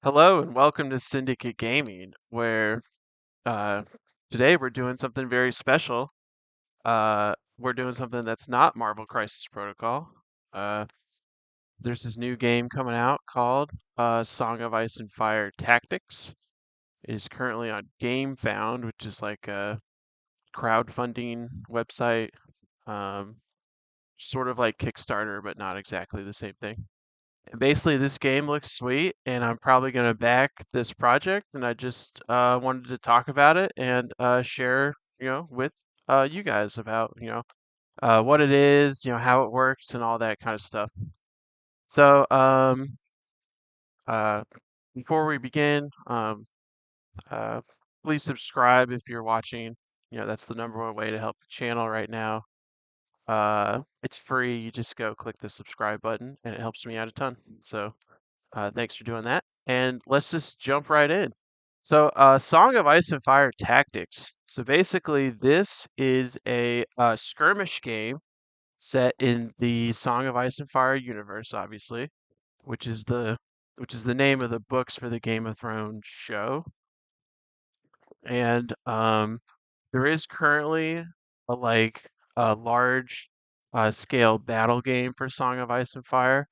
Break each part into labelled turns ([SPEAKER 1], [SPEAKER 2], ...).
[SPEAKER 1] Hello and welcome to Syndicate Gaming, where uh, today we're doing something very special. We're doing something that's not Marvel Crisis Protocol. Uh, there's this new game coming out called Song of Ice and Fire Tactics. It is currently on GameFound, which is like a crowdfunding website, um, sort of like Kickstarter, but not exactly the same thing. And basically, this game looks sweet, and I'm probably going to back this project. And I just wanted to talk about it and share, with you guys about, what it is, how it works, and all that kind of stuff. So, uh, before we begin, uh, please subscribe if you're watching. That's the number one way to help the channel right now. It's free. You just go click the subscribe button, and it helps me out a ton. So. Thanks for doing that. And let's just jump right in. So, Song of Ice and Fire Tactics. So basically, this is a skirmish game set in the Song of Ice and Fire universe, obviously, which is the which is the name of the books for the Game of Thrones show. And there is currently a large scale battle game for Song of Ice and Fire,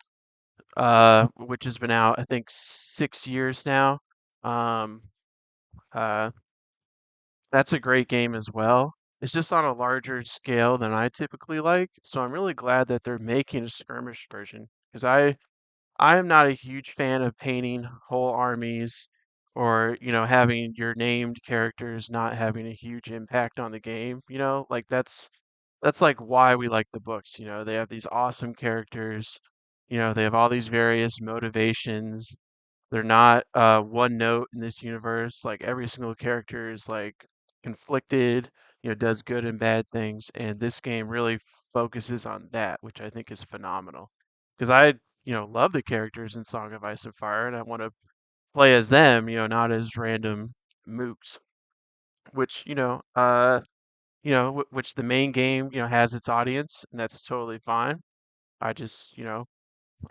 [SPEAKER 1] which has been out, I think, 6 years now. Um, uh, that's a great game as well. It's just on a larger scale than I typically like, so I'm really glad that they're making a skirmish version because I am not a huge fan of painting whole armies or, having your named characters not having a huge impact on the game, like that's like why we like the books, they have these awesome characters, they have all these various motivations. They're not one note in this universe. Like every single character is like conflicted, does good and bad things, and this game really focuses on that, which I think is phenomenal. Because I, love the characters in Song of Ice and Fire, and I want to play as them, not as random mooks. Which, which the main game, has its audience, and that's totally fine. I just,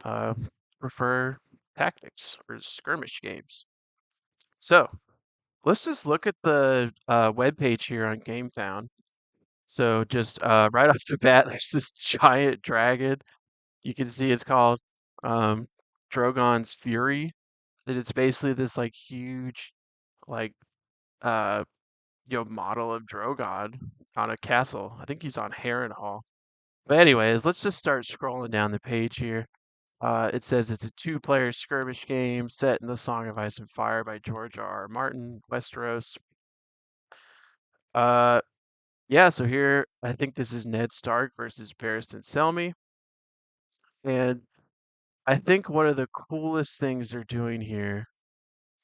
[SPEAKER 1] uh, prefer tactics or skirmish games. So let's just look at the web page here on GameFound. So just right off the bat, there's this giant dragon. You can see it's called um, Drogon's Fury. And it's basically this like huge like uh, model of Drogon on a castle. I think he's on Harrenhal. But anyways, let's just start scrolling down the page here. It says it's a two-player skirmish game set in the Song of Ice and Fire by George R. R. Martin, Westeros. Uh, yeah, so here I think this is Ned Stark versus Barristan Selmy, and I think one of the coolest things they're doing here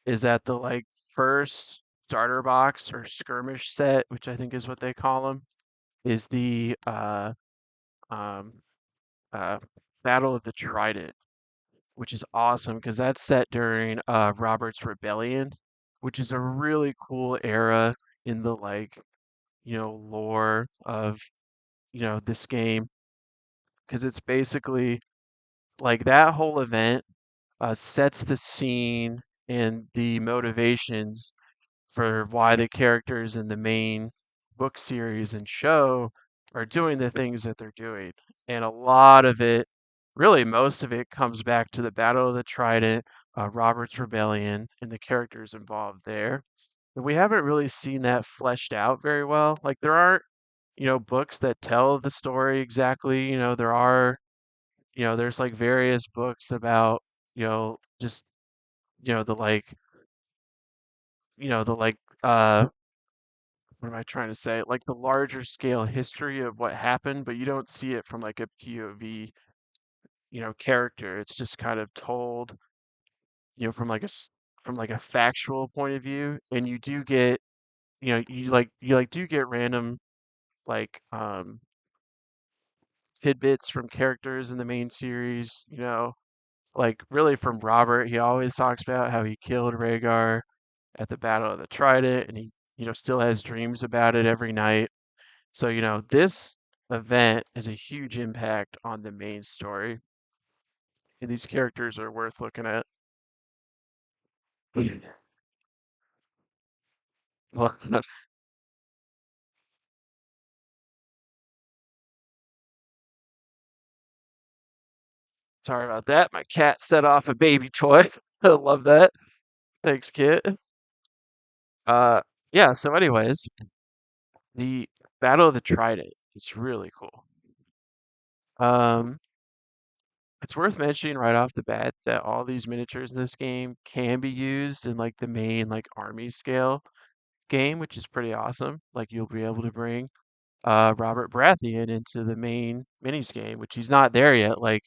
[SPEAKER 1] is that the like first starter box or skirmish set, which I think is what they call them, is the um, uh, Battle of the Trident, which is awesome because that's set during Robert's Rebellion, which is a really cool era in the like lore of this game because it's basically like that whole event sets the scene and the motivations for why the characters in the main book series and show are doing the things that they're doing. And a lot of it, really most of it, comes back to the Battle of the Trident, Robert's Rebellion, and the characters involved there. And we haven't really seen that fleshed out very well. Like there aren't, books that tell the story exactly. There are, there's like various books about, just, the like, the like, what am I trying to say? Like the larger scale history of what happened, but you don't see it from like a POV, character. It's just kind of told, from like from like a factual point of view, and you do get, you do get random like tidbits from characters in the main series, like really from Robert. He always talks about how he killed Rhaegar at the Battle of the Trident, and he, still has dreams about it every night. So, this event has a huge impact on the main story, and these characters are worth looking at. Well, sorry about that. My cat set off a baby toy. I love that. Thanks, kid. Uh, yeah. So, anyways, the Battle of the Trident is really cool. Um, it's worth mentioning right off the bat that all these miniatures in this game can be used in like the main like army scale game, which is pretty awesome. Like you'll be able to bring Robert Baratheon into the main minis game, which he's not there yet. Like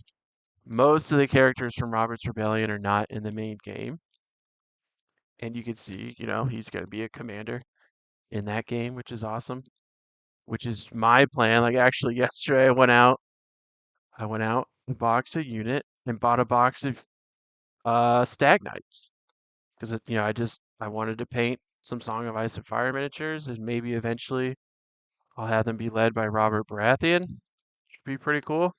[SPEAKER 1] most of the characters from Robert's Rebellion are not in the main game, and you can see, he's going to be a commander in that game, which is awesome. Which is my plan. Like actually, yesterday I went out and boxed a unit and bought a box of Stag Knights because I wanted to paint some Song of Ice and Fire miniatures and maybe eventually I'll have them be led by Robert Baratheon. Should be pretty cool.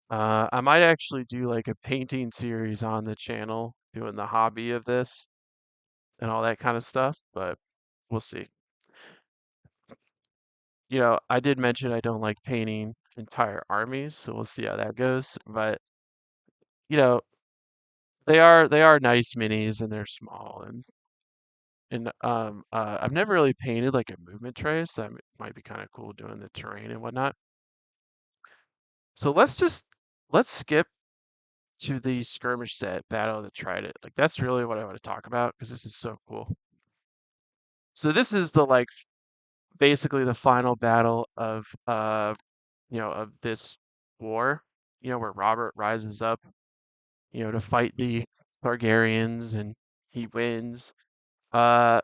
[SPEAKER 1] I might actually do like a painting series on the channel, doing the hobby of this and all that kind of stuff, but we'll see. I did mention I don't like painting entire armies, so we'll see how that goes. But you know, they are nice minis and they're small and I've never really painted like a movement trace. That might be kind of cool doing the terrain and whatnot. So let's skip to the skirmish set Battle of the Trident. Like that's really what I want to talk about because this is so cool. So this is the like basically the final battle of of this war, where Robert rises up, to fight the Targaryens and he wins. Uh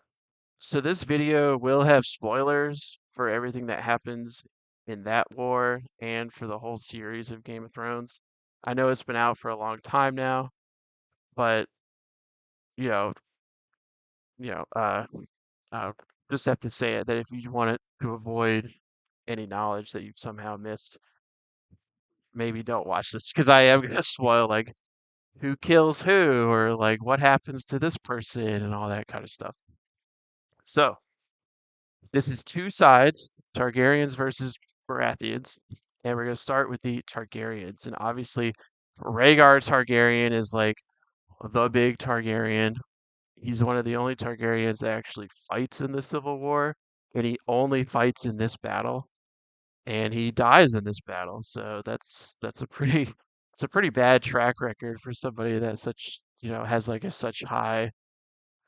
[SPEAKER 1] so this video will have spoilers for everything that happens in that war and for the whole series of Game of Thrones. I know it's been out for a long time now, but you know, you know, uh, just have to say it that if you want it to avoid any knowledge that you've somehow missed, maybe don't watch this because I am gonna spoil like who kills who or like what happens to this person and all that kind of stuff. So this is two sides, Targaryens versus Baratheons, and we're gonna start with the Targaryens. And obviously, Rhaegar Targaryen is like the big Targaryen. He's one of the only Targaryens that actually fights in the Civil War, and he only fights in this battle, and he dies in this battle. So that's a pretty it's a pretty bad track record for somebody that such has like a such high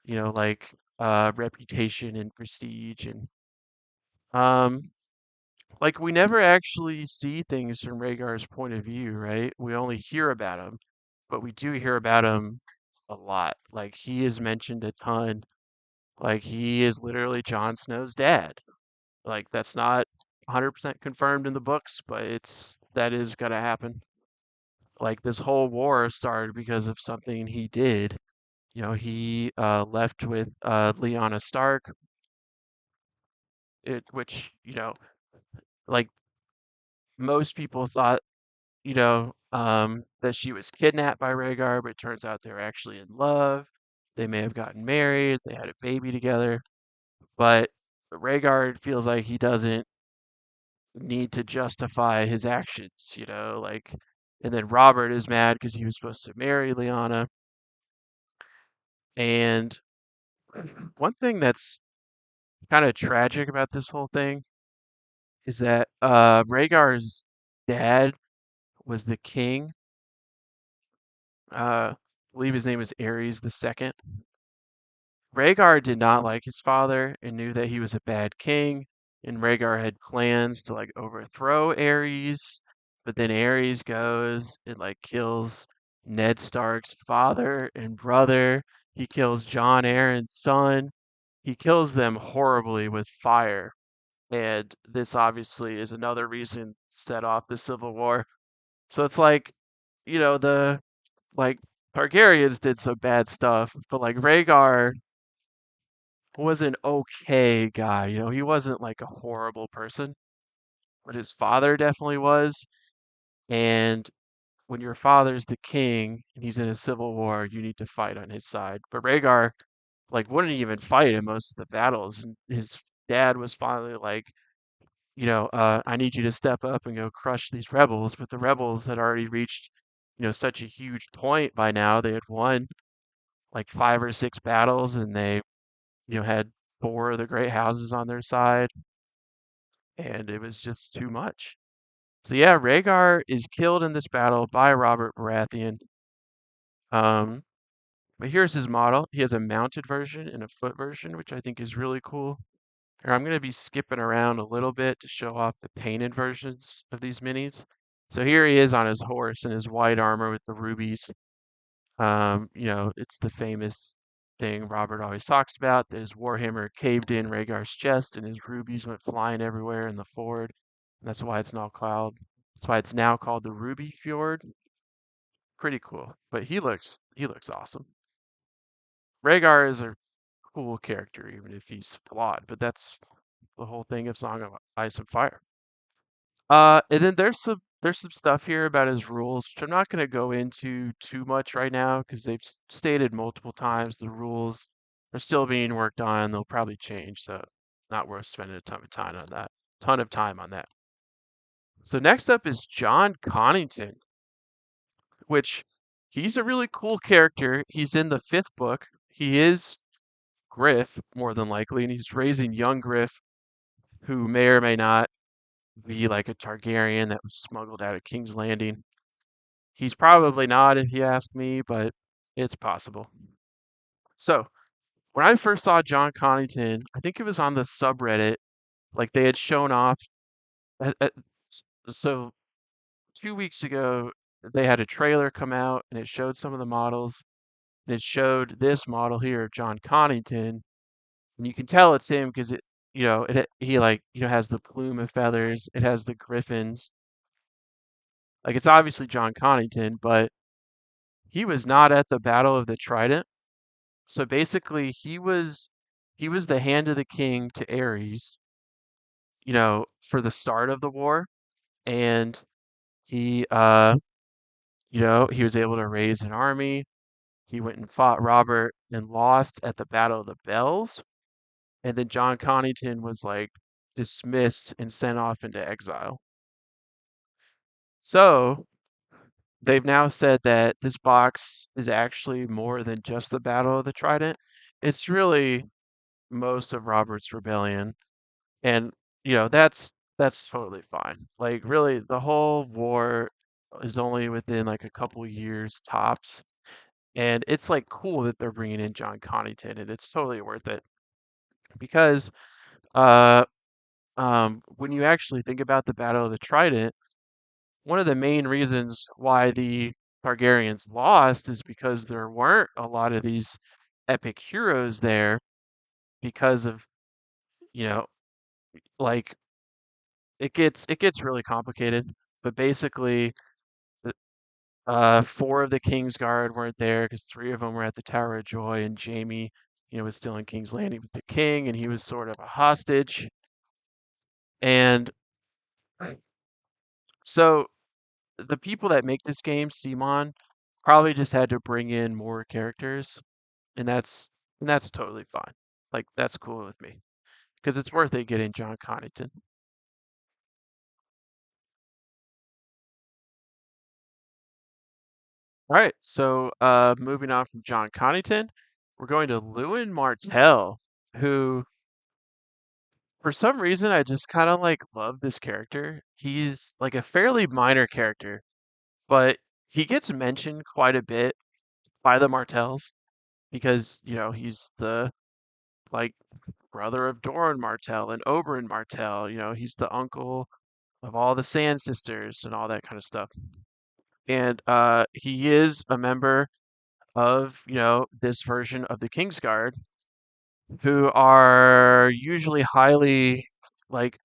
[SPEAKER 1] like reputation and prestige and um like we never actually see things from Rhaegar's point of view, right? We only hear about him, but we do hear about him a lot. Like he is mentioned a ton. Like he is literally Jon Snow's dad. Like that's not 100% confirmed in the books, but that is gonna happen. Like this whole war started because of something he did. He left with Lyanna Stark, which like most people thought that she was kidnapped by Rhaegar, but it turns out they were actually in love. They may have gotten married, they had a baby together, but Rhaegar feels like he doesn't need to justify his actions, like, and then Robert is mad because he was supposed to marry Lyanna. And one thing that's kind of tragic about this whole thing is that Rhaegar's dad was the king. I believe his name is Ares the Second. Rhaegar did not like his father and knew that he was a bad king, and Rhaegar had plans to like overthrow Ares, but then Ares goes and like kills Ned Stark's father and brother. He kills Jon Arryn's son. He kills them horribly with fire. And this obviously is another reason to set off the Civil War. So it's like, the like Targaryens did some bad stuff, but like Rhaegar was an okay guy. He wasn't like a horrible person, but his father definitely was. And when your father's the king and he's in a civil war, you need to fight on his side. But Rhaegar, like, wouldn't even fight in most of the battles. And his dad was finally like, I need you to step up and go crush these rebels. But the rebels had already reached, such a huge point by now. They had won like 5 or 6 battles, and they, had four of the great houses on their side, and it was just too much. So yeah, Rhaegar is killed in this battle by Robert Baratheon. Um, but here's his model. He has a mounted version and a foot version, which I think is really cool. Here, I'm going to be skipping around a little bit to show off the painted versions of these minis. So here he is on his horse in his white armor with the rubies. It's the famous thing Robert always talks about that his warhammer caved in Rhaegar's chest and his rubies went flying everywhere in the ford. And that's why it's now called the Ruby Fjord. Pretty cool. But he looks awesome. Rhaegar is a cool character, even if he's flawed, but that's the whole thing of Song of Ice and Fire. And then there's some stuff here about his rules, which I'm not going to go into too much right now because they've stated multiple times the rules are still being worked on. They'll probably change, so not worth spending a ton of time on that. Ton of time on that. So next up is John Connington, which he's a really cool character. He's in the fifth book. He is Griff, more than likely, and he's raising young Griff, who may or may not be like a Targaryen that was smuggled out of King's Landing. He's probably not, if you ask me, but it's possible. So, when I first saw John Connington, I think it was on the subreddit, like they had shown off. So, 2 weeks ago, they had a trailer come out and it showed some of the models, and it showed this model here, John Connington, and you can tell it's him because he like has the plume of feathers, it has the griffins, like it's obviously John Connington, but he was not at the Battle of the Trident. So basically, he was the hand of the king to Ares, for the start of the war, and he was able to raise an army. He went and fought Robert and lost at the Battle of the Bells, and then John Connington was like dismissed and sent off into exile. So they've now said that this box is actually more than just the Battle of the Trident. It's really most of Robert's rebellion. And that's totally fine. Like really the whole war is only within like a couple years tops. And it's like cool that they're bringing in John Connington, and it's totally worth it because uh when you actually think about the Battle of the Trident, one of the main reasons why the Targaryens lost is because there weren't a lot of these epic heroes there because of, you know, like it gets really complicated. But basically, the- four of the Kingsguard weren't there because three of them were at the Tower of Joy, and Jaime, was still in King's Landing with the king, and he was sort of a hostage. And so the people that make this game, Simon, probably just had to bring in more characters, and that's totally fine. Like that's cool with me because it's worth it getting John Connington. All right, so moving on from John Connington, we're going to Lewin Martell, who for some reason I just kind of like love this character. He's like a fairly minor character, but he gets mentioned quite a bit by the Martells because, he's the like brother of Doran Martell and Oberyn Martell. He's the uncle of all the Sand Sisters and all that kind of stuff. And he is a member of, this version of the Kingsguard, who are usually highly like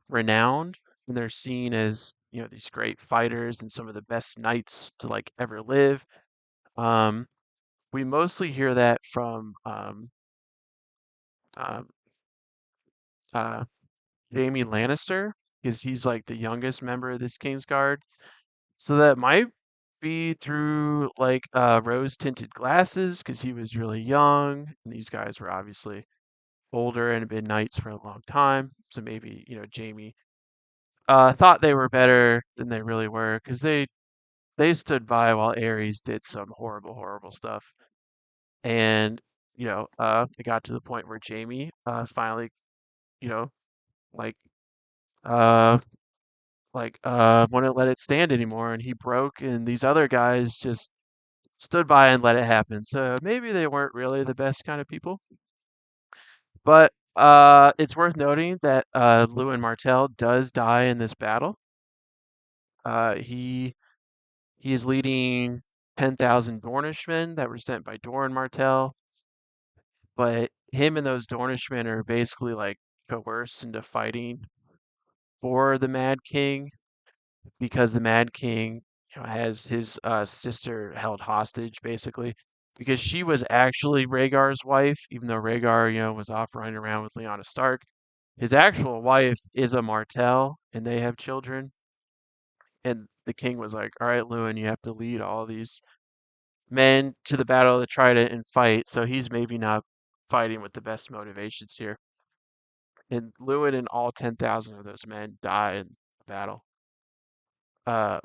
[SPEAKER 1] renowned, and they're seen as, these great fighters and some of the best knights to like ever live. Um, we mostly hear that from um, uh, Jaime Lannister because he's like the youngest member of this Kingsguard. So that might be through like rose-tinted glasses because he was really young, and these guys were obviously older and had been knights for a long time. So maybe, Jamie thought they were better than they really were because they stood by while Ares did some horrible, horrible stuff. And, it got to the point where Jamie finally, you know, like uh wouldn't let it stand anymore, and he broke, and these other guys just stood by and let it happen. So maybe they weren't really the best kind of people. But it's worth noting that Lewin Martell does die in this battle. He is leading 10,000 Dornishmen that were sent by Doran Martell, but him and those Dornishmen are basically like coerced into fighting for the Mad King because the Mad King, has his sister held hostage basically because she was actually Rhaegar's wife, even though Rhaegar, was off running around with Lyanna Stark. His actual wife is a Martell, and they have children. And the king was like, "All right, Lewin, you have to lead all these men to the battle of the Trident and fight." So he's maybe not fighting with the best motivations here. And Lewin and all 10,000 of those men die in the battle,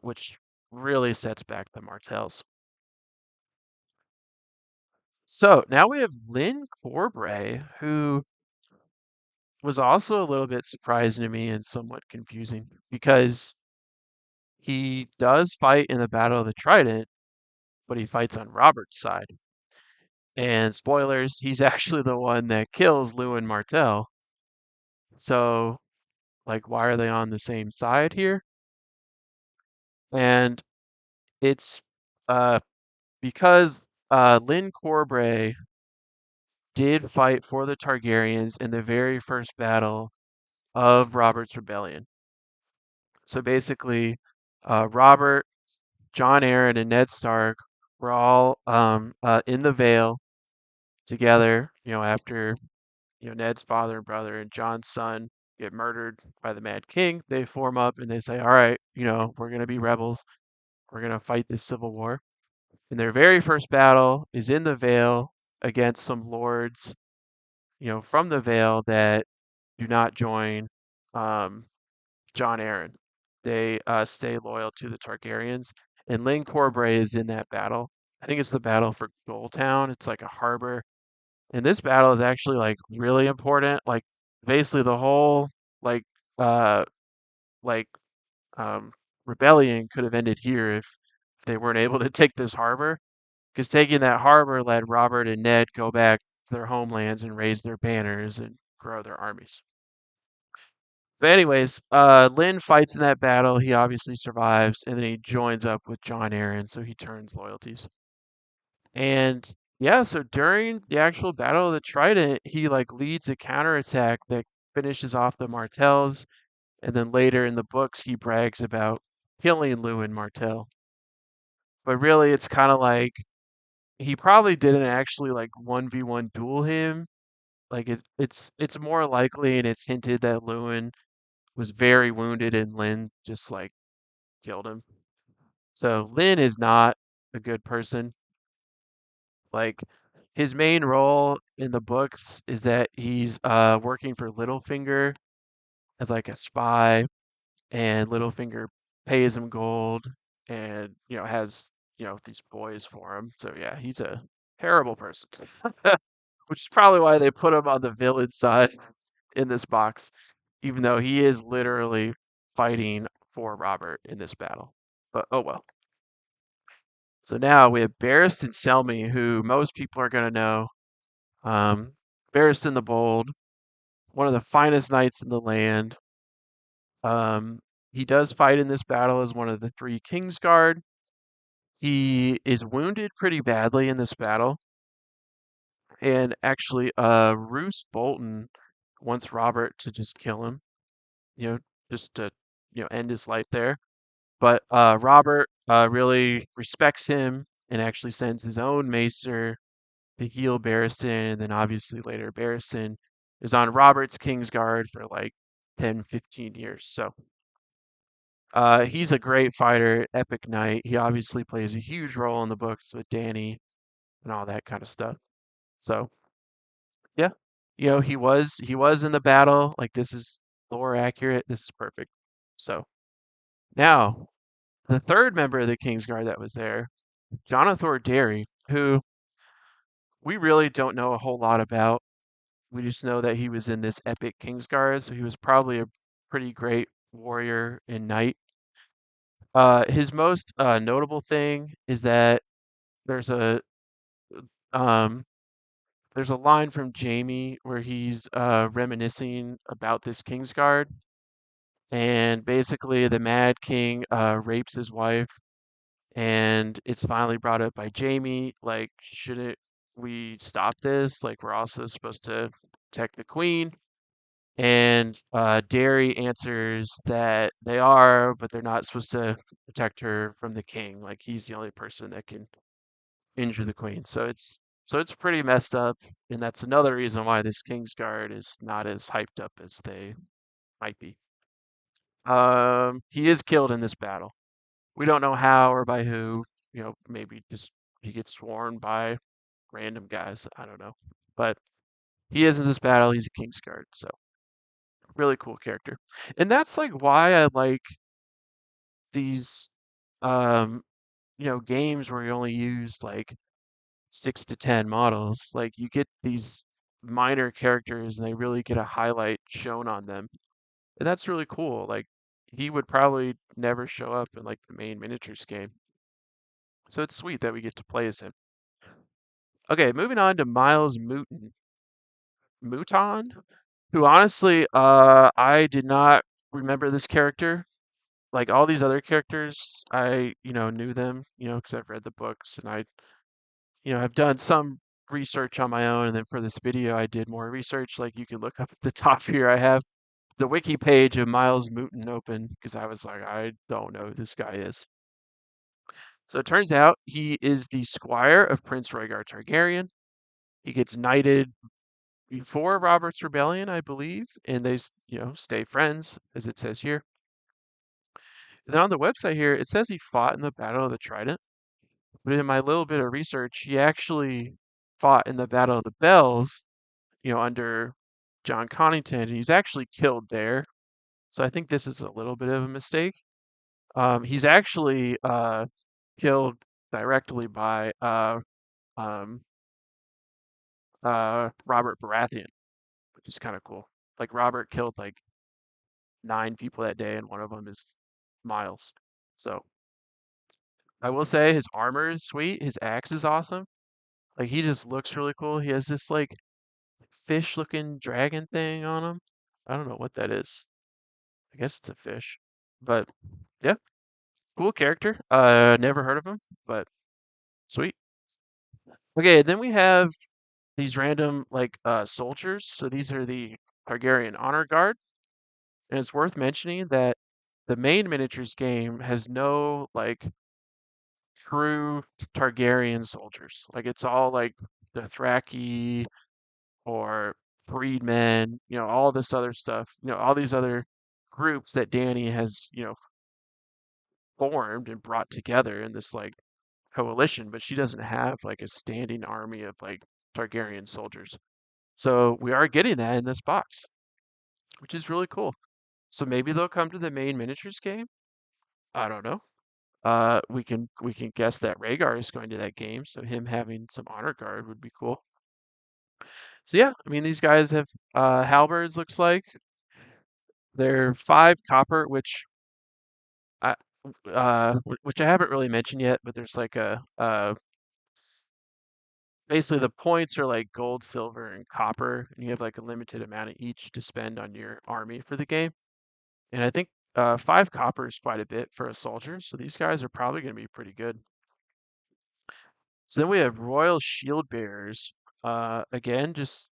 [SPEAKER 1] which really sets back the Martells. So now we have Lynn Corbray, who was also a little bit surprising to me and somewhat confusing because he does fight in the Battle of the Trident, but he fights on Robert's side. And spoilers, he's actually the one that kills Lewin Martell. So, like, why are they on the same side here? And it's uh, because Lynn Corbray did fight for the Targaryens in the very first battle of Robert's Rebellion. So basically, Robert, John Arryn, and Ned Stark were all in the Vale together, after Ned's father and brother and John's son get murdered by the Mad King. They form up and they say, "All right, we're gonna be rebels. We're gonna fight this civil war." And their very first battle is in the Vale against some lords, from the Vale that do not join um, John Arryn. They stay loyal to the Targaryens, and Lyn Corbray is in that battle. I think it's the battle for Goldtown. It's like a harbor, and this battle is actually like really important. Like basically the whole like uh like um rebellion could have ended here if they weren't able to take this harbor. Because taking that harbor led Robert and Ned go back to their homelands and raise their banners and grow their armies. But anyways, Lynn fights in that battle. He obviously survives, and then he joins up with John Arryn, so he turns loyalties. And yeah, so during the actual Battle of the Trident, he like leads a counterattack that finishes off the Martells, and then later in the books he brags about killing Lewin Martell. But really it's kind of like he probably didn't actually like 1v1 duel him. Like it's more likely and it's hinted that Lewin was very wounded and Lynn just like killed him. So Lynn is not a good person. Like his main role in the books is that he's working for Littlefinger as like a spy, and Littlefinger pays him gold and has these boys for him. So yeah, he's a terrible person. Which is probably why they put him on the villain side in this box, even though he is literally fighting for Robert in this battle. But oh well. So now we have Barristan Selmy, who most people are going to know. Um, Barristan the Bold, one of the finest knights in the land. Um, he does fight in this battle as one of the three Kingsguard. He is wounded pretty badly in this battle. And actually, Roose Bolton wants Robert to just kill him, you know, just to, end his life there. But Robert really respects him and actually sends his own maester to heal Barristan. And then obviously later, Barristan is on Robert's Kingsguard for like 10, 15 years. So He's a great fighter, epic knight. He obviously plays a huge role in the books with Danny and all that kind of stuff. So yeah, he was in the battle. Like this is lore accurate. This is perfect. So now the third member of the Kingsguard that was there, Jonathan Derry, who we really don't know a whole lot about. We just know that he was in this epic Kingsguard, so he was probably a pretty great warrior and knight. His most notable thing is that there's a um, there's a line from Jamie where he's reminiscing about this Kingsguard, and basically the Mad King rapes his wife, and it's finally brought up by Jamie, like, shouldn't we stop this? Like, we're also supposed to protect the queen. And Derry answers that they are, but they're not supposed to protect her from the king. Like he's the only person that can injure the queen. So it's pretty messed up, and that's another reason why this Kingsguard is not as hyped up as they might be. He is killed in this battle. We don't know how or by who. Maybe just he gets sworn by random guys. I don't know, but he is in this battle. He's a Kingsguard, so really cool character. And that's like why I like these um games where you only use like 6 to 10 models. Like you get these minor characters and they really get a highlight shown on them. And that's really cool. Like he would probably never show up in like the main miniatures game. So it's sweet that we get to play as him. Okay, moving on to Miles Mouton, who honestly I did not remember this character. Like all these other characters, I knew them, because I've read the books and I've done some research on my own, and then for this video, I did more research. Like you can look up at the top here, I have the wiki page of Miles Mouton open because I was like, I don't know who this guy is. So it turns out he is the squire of Prince Rhaegar Targaryen. He gets knighted before Robert's Rebellion, I believe, and they, stay friends, as it says here. And then on the website here, it says he fought in the Battle of the Trident. But in my little bit of research, he actually fought in the Battle of the Bells, under John Connington, and he's actually killed there. So I think this is a little bit of a mistake. He's actually killed directly by um, Robert Baratheon, which is kind of cool. Like Robert killed like 9 people that day, and one of them is Miles. So I will say his armor is sweet. His axe is awesome. Like he just looks really cool. He has this like fish looking dragon thing on him. I don't know what that is. I guess it's a fish. But yeah, cool character. Never heard of him, but sweet. Okay, then we have these random like soldiers. So these are the Targaryen Honor Guard. And it's worth mentioning that the main miniatures game has no like true Targaryen soldiers. Like it's all like the Thraki or freedmen, all this other stuff, all these other groups that Danny has, formed and brought together in this like coalition, but she doesn't have like a standing army of like Targaryen soldiers. So we are getting that in this box, which is really cool. So maybe they'll come to the main miniatures game. I don't know. We can guess that Rhaegar is going to that game, so him having some honor guard would be cool. So yeah, I mean these guys have halberds. Looks like they're 5 copper, I which I haven't really mentioned yet, but there's like a basically the points are like gold, silver, and copper, and you have like a limited amount of each to spend on your army for the game. And I think 5 copper is quite a bit for a soldier, so these guys are probably going to be pretty good. So then we have royal shield bearers. Again, just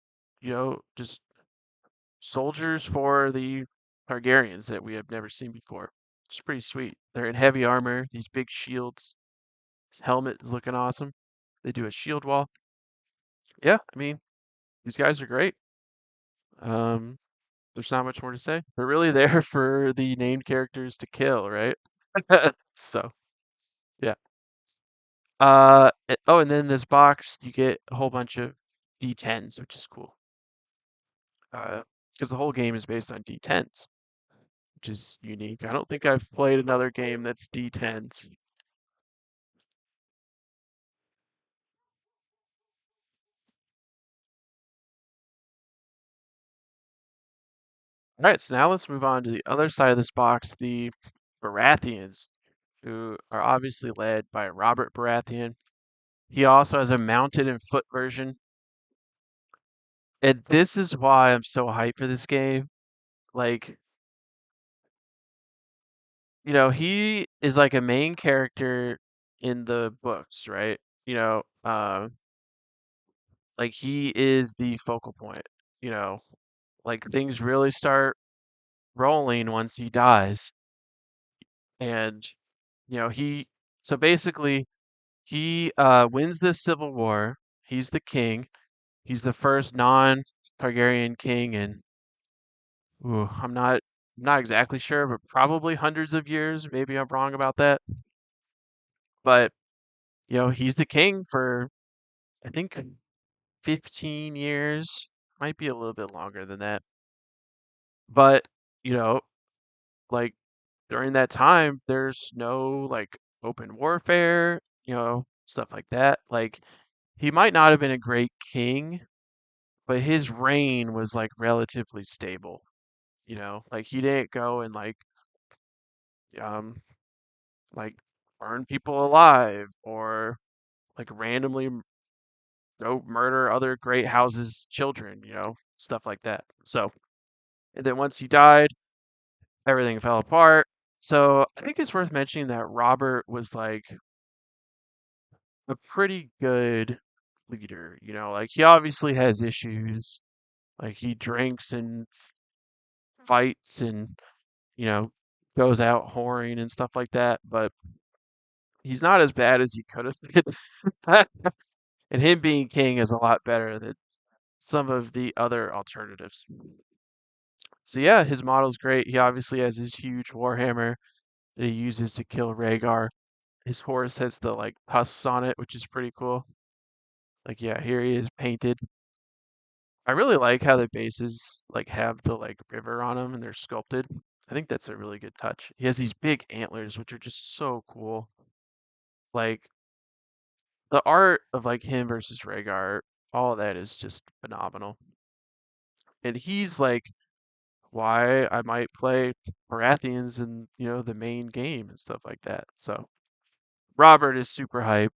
[SPEAKER 1] soldiers for the Targaryens that we have never seen before. It's pretty sweet. They're in heavy armor, these big shields. His helmet is looking awesome. They do a shield wall. Yeah, I mean, these guys are great. Um, There's not much more to say. They're really there for the named characters to kill, right? So, yeah. Oh, and then this box, you get a whole bunch of D10s, which is cool. Because the whole game is based on D10s, which is unique. I don't think I've played another game that's D10s. All right, so now let's move on to the other side of this box, the Baratheons, who are obviously led by Robert Baratheon. He also has a mounted and foot version. And this is why I'm so hyped for this game. Like, he is like a main character in the books, right? Like he is the focal point, you know, like things really start rolling once he dies. And, so basically, he wins this civil war. He's the king. He's the first non-Targaryen king in, ooh, I'm not exactly sure, but probably hundreds of years. Maybe I'm wrong about that. But, he's the king for, I think, 15 years. Might be a little bit longer than that. But, you know, like during that time, there's no like open warfare, stuff like that. Like he might not have been a great king, but his reign was like relatively stable, like he didn't go and um like burn people alive or like randomly go murder other great houses children, stuff like that. So, and then once he died, everything fell apart. So I think it's worth mentioning that Robert was like a pretty good leader, like he obviously has issues. Like he drinks and fights and, you know, goes out whoring and stuff like that, but he's not as bad as he could have been. And him being king is a lot better than some of the other alternatives. So yeah, his model's great. He obviously has his huge warhammer that he uses to kill Rhaegar. His horse has the like tusks on it, which is pretty cool. Like yeah, here he is painted. I really like how the bases like have the like river on them and they're sculpted. I think that's a really good touch. He has these big antlers, which are just so cool. Like the art of like him versus Rhaegar, all of that is just phenomenal. And he's like why I might play Baratheons in, the main game and stuff like that. So Robert is super hype.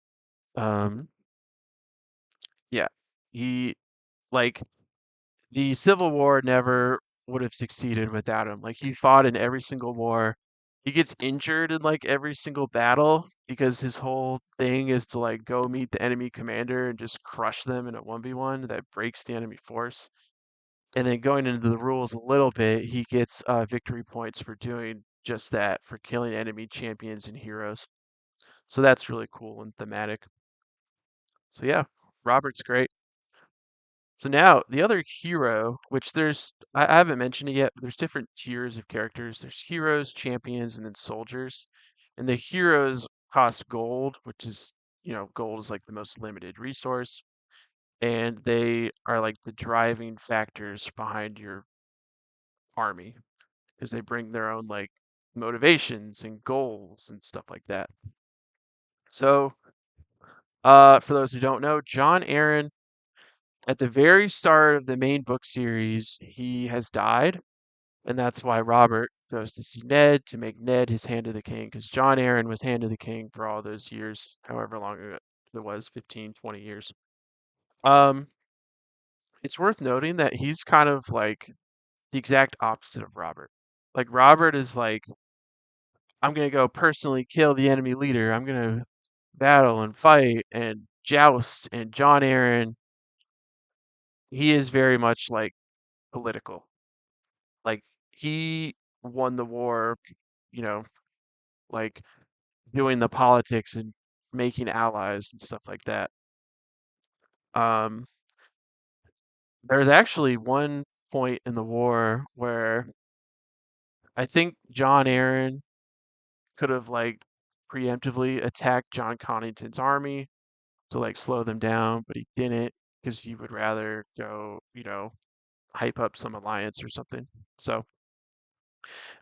[SPEAKER 1] Um, yeah, he like the Civil War never would have succeeded without him. Like he fought in every single war. He gets injured in like every single battle because his whole thing is to like go meet the enemy commander and just crush them in a 1v1 that breaks the enemy force. And then going into the rules a little bit, he gets victory points for doing just that, for killing enemy champions and heroes. So that's really cool and thematic. So yeah, Robert's great. So now the other hero, which I haven't mentioned it yet, but there's different tiers of characters. There's heroes, champions, and then soldiers. And the heroes cost gold, which is, gold is like the most limited resource. And they are like the driving factors behind your army because they bring their own like motivations and goals and stuff like that. So, for those who don't know, John Aaron, at the very start of the main book series, he has died, and that's why Robert goes to see Ned to make Ned his Hand of the King, because John Aaron was Hand of the King for all those years, however long it was, 15, 20 years. Um, it's worth noting that he's kind of like the exact opposite of Robert. Like Robert is like, I'm gonna go personally kill the enemy leader. I'm gonna battle and fight and joust. And John Aaron, he is very much like political. Like he won the war, you know, like doing the politics and making allies and stuff like that. Um, there's actually one. point in the war where I think John Aaron could have like preemptively attacked John Connington's army to like slow them down, but he didn't because he would rather go, hype up some alliance or something. So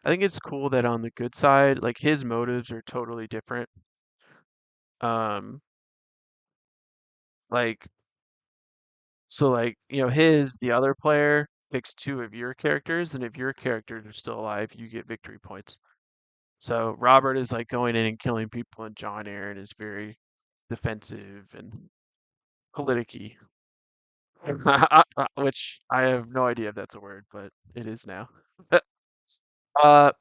[SPEAKER 1] I think it's cool that on the good side, like his motives are totally different. Um, like like the other player picks two of your characters, and if your characters are still alive, you get victory points. So Robert is like going in and killing people, and John Aaron is very defensive and politicky, which I have no idea if that's a word, but it is now. uh,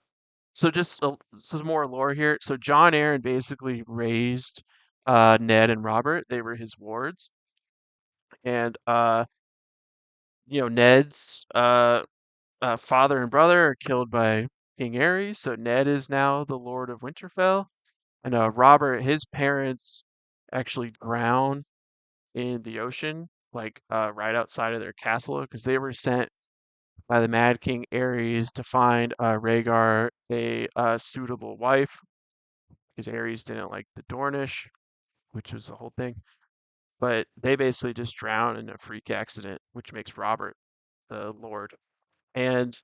[SPEAKER 1] so just some more lore here. So John Aaron basically raised Ned and Robert. They were his wards, and Ned's father and brother are killed by King Ares. So Ned is now the Lord of Winterfell, and Robert, his parents actually drown in the ocean, like right outside of their castle, because they were sent by the Mad King Ares to find Rhaegar a suitable wife, because Ares didn't like the Dornish, which was the whole thing. But they basically just drown in a freak accident, which makes Robert the Lord. And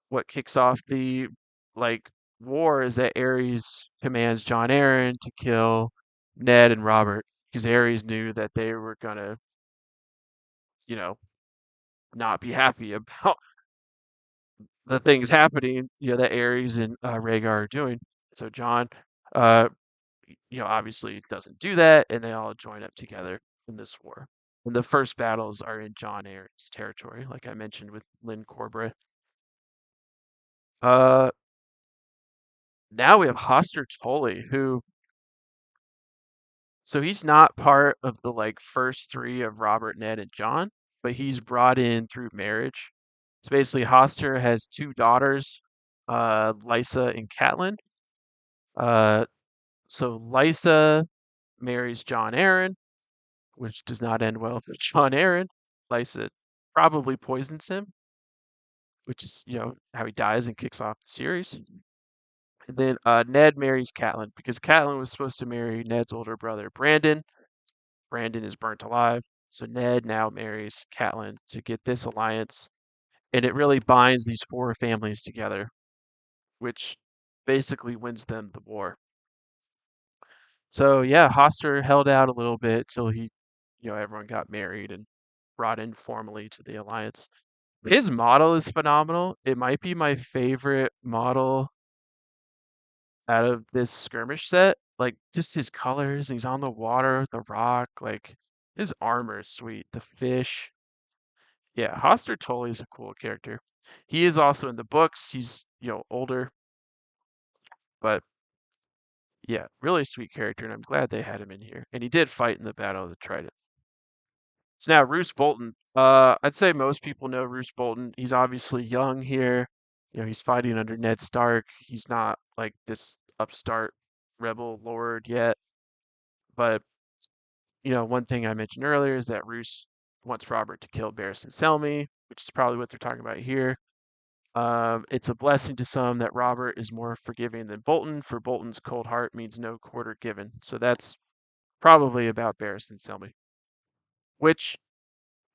[SPEAKER 1] what kicks off the like war is that Ares commands John Aaron to kill Ned and Robert because Ares knew that they were gonna, you know, not be happy about the things happening, that Ares and Rhaegar are doing. So John, uh, obviously doesn't do that, and they all join up together in this war. And the first battles are in John Aaron's territory, like I mentioned with Lynn Corbray. Uh, Now we have Hoster Tully, who so he's not part of the like first three of Robert, Ned, and John, but he's brought in through marriage. So basically, Hoster has two daughters, Lysa and Catelyn. Uh, so Lysa marries John Aaron, which does not end well for John Aaron. Lysa probably poisons him, which is how he dies and kicks off the series. And then Ned marries Catelyn because Catelyn was supposed to marry Ned's older brother Brandon. Brandon is burnt alive. So Ned now marries Catelyn to get this alliance, and it really binds these four families together, which basically wins them the war. So yeah, Hoster held out a little bit till everyone got married and brought in formally to the alliance. His model is phenomenal. It might be my favorite model out of this skirmish set. Like just his colors, he's on the water, the rock, like his armor is sweet. The fish. Yeah, Hoster Tully is a cool character. He is also in the books. He's, older, but yeah, really sweet character, and I'm glad they had him in here. And he did fight in the Battle of the Trident. So now Roose Bolton. I'd say most people know Roose Bolton. He's obviously young here. He's fighting under Ned Stark. He's not like this upstart rebel lord yet. But, one thing I mentioned earlier is that Roose wants Robert to kill Barristan Selmy, which is probably what they're talking about here. It's a blessing to some that Robert is more forgiving than Bolton, for Bolton's cold heart means no quarter given. So that's probably about Barristan Selmy. Which,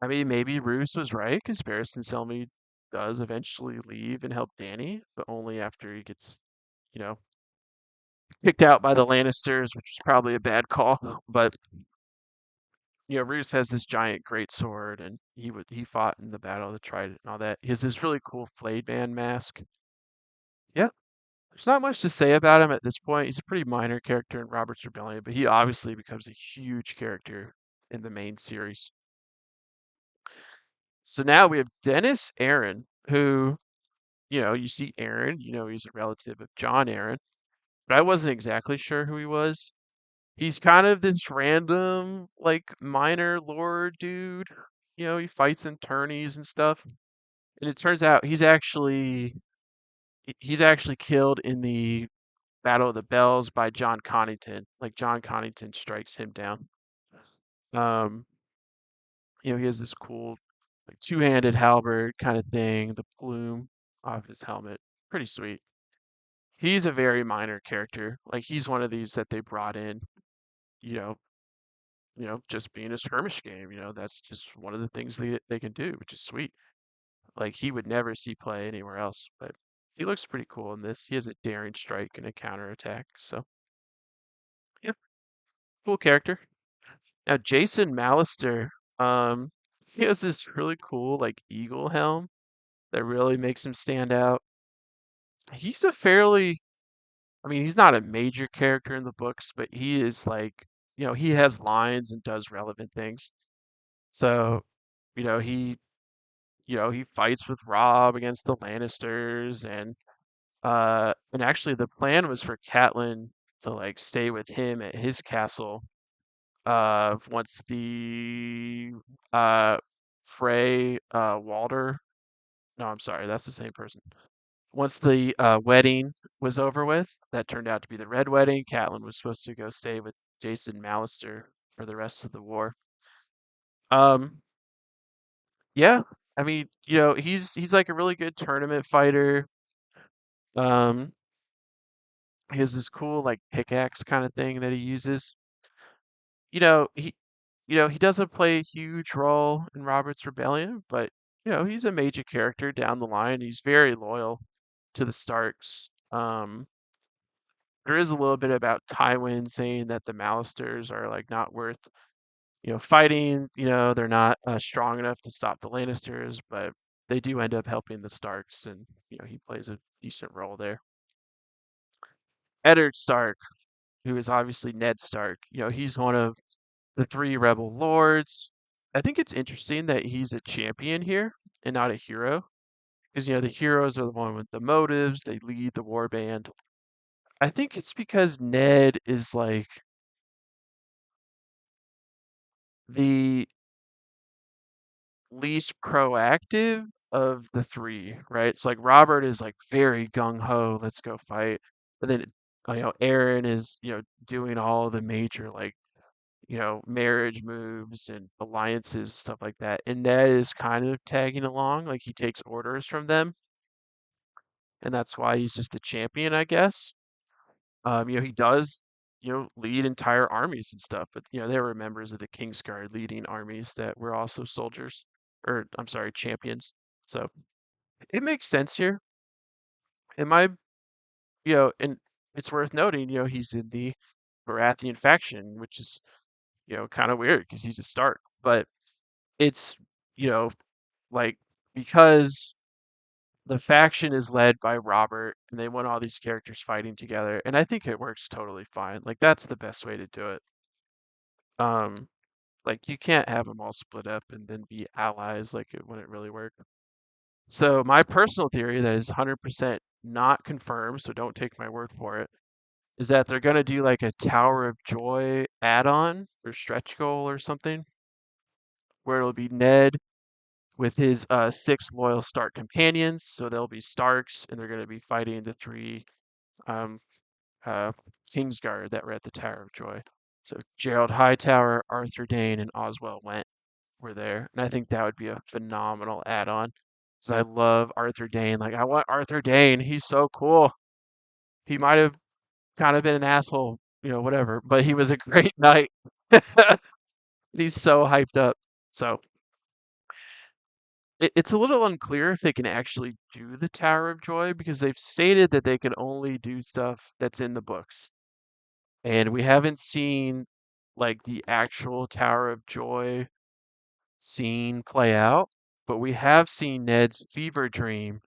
[SPEAKER 1] I mean, maybe Roose was right, because Barristan Selmy does eventually leave and help Dany, but only after he gets, you know, kicked out by the Lannisters, which was probably a bad call. But Roose has this giant great sword, and he fought in the Battle of the Trident and all that. He has this really cool flayed man mask. Yeah, there's not much to say about him at this point. He's a pretty minor character in Robert's Rebellion, but he obviously becomes a huge character in the main series. So now we have Dennis Aaron, who, you see Aaron, he's a relative of John Aaron, but I wasn't exactly sure who he was. He's kind of this random, like, minor lord dude. He fights in tourneys and stuff. And it turns out he's actually killed in the Battle of the Bells by John Connington. Like John Connington strikes him down. Um, he has this cool like two-handed halberd kind of thing, the plume off his helmet. Pretty sweet. He's a very minor character. Like he's one of these that they brought in, you know, just being a skirmish game. That's just one of the things they can do, which is sweet. Like he would never see play anywhere else, but he looks pretty cool in this. He has a daring strike and a counterattack. So yeah, cool character. Now Jason Mallister, um, he has this really cool like eagle helm that really makes him stand out. He's a fairly, I mean, he's not a major character in the books, but he is like, he has lines and does relevant things. So, you know, he, he fights with Robb against the Lannisters, and actually the plan was for Catelyn to like stay with him at his castle once the Frey Walder, no, I'm sorry, that's the same person. Once the wedding was over with, that turned out to be the Red Wedding. Catelyn was supposed to go stay with Jason Mallister for the rest of the war. Um, yeah, I mean, he's like a really good tournament fighter. Um, he has this cool like pickaxe kind of thing that he uses. You know, he he doesn't play a huge role in Robert's Rebellion, but he's a major character down the line. He's very loyal to the Starks. There is a little bit about Tywin saying that the Mallisters are like not worth, fighting. They're not strong enough to stop the Lannisters, but they do end up helping the Starks, and he plays a decent role there. Eddard Stark, who is obviously Ned Stark, he's one of the three rebel lords. I think it's interesting that he's a champion here and not a hero, because the heroes are the one with the motives. They lead the war band. I think it's because Ned is like the least proactive of the three, right? It's like Robert is like very gung ho, let's go fight. But then Aaron is, doing all the major like, marriage moves and alliances, stuff like that. And Ned is kind of tagging along, like he takes orders from them, and that's why he's just a champion, I guess. He does, lead entire armies and stuff, but they were members of the Kingsguard leading armies that were also soldiers, or I'm sorry, champions. So it makes sense here. In my, and it's worth noting, he's in the Baratheon faction, which is, kind of weird because he's a Stark, but it's, you know, like because the faction is led by Robert and they want all these characters fighting together, and I think it works totally fine. Like that's the best way to do it. Um, like you can't have them all split up and then be allies, like it wouldn't really work. So my personal theory that is 100% not confirmed, so don't take my word for it, is that they're gonna do like a Tower of Joy add-on or stretch goal or something, where it'll be Ned with his six loyal Stark companions. So they'll be Starks, and they're gonna be fighting the three um, uh, Kingsguard that were at the Tower of Joy. So Gerald Hightower, Arthur Dayne, and Oswell Went were there, and I think that would be a phenomenal add-on because I love Arthur Dayne. Like I want Arthur Dayne. He's so cool. He might have kind of been an asshole, whatever, but he was a great knight. He's so hyped up. So it's a little unclear if they can actually do the Tower of Joy because they've stated that they can only do stuff that's in the books. And we haven't seen like the actual Tower of Joy scene play out, but we have seen Ned's fever dream